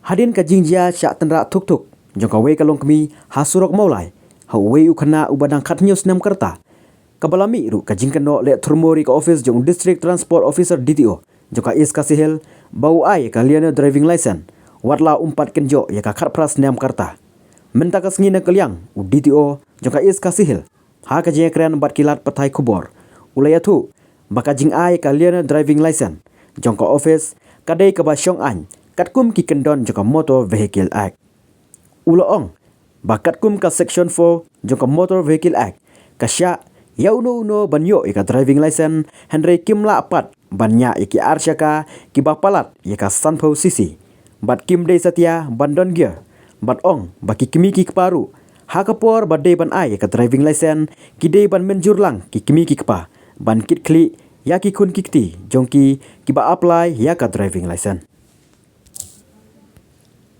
Hadin ka jingjia syak tenra tuk-tuk. Jongka wei kalong kami hasurok maulai. Hau wei ukana ubadang katnyus nam kerta. Kabalami ru ka jingkano le turmori ka office jong District Transport Officer DTO. Jongka is kasihel bau ai ka liana driving license. Watla umpat kenjo ya ka khatpras nam kerta. Menta ka sngina kaliang u DTO jongka is kasihel. Ha ka jengkran bat kilat patai kubor. Ulayatu baka jing ai ka liana driving license. Jongka office kadai ka ba syong an. Katkum ki kendon jongka Motor Vehicle Act. Uloong bakatkum ka Section 4 jongka Motor Vehicle Act. Kasya ya uno banyo ika driving license Henry Kimla apat banya iki arsyaka ki bapalat ika sanpau sisi. Bat kim dei satya bandon gia. Bat ong baki kimi ki keparu. Ha kapor badai ban ai ika driving license ki dei ban menjurlang ki kimi ki kepa. Ban kit kli ya ki kun kikti jongki ki ba apply ya ka driving license.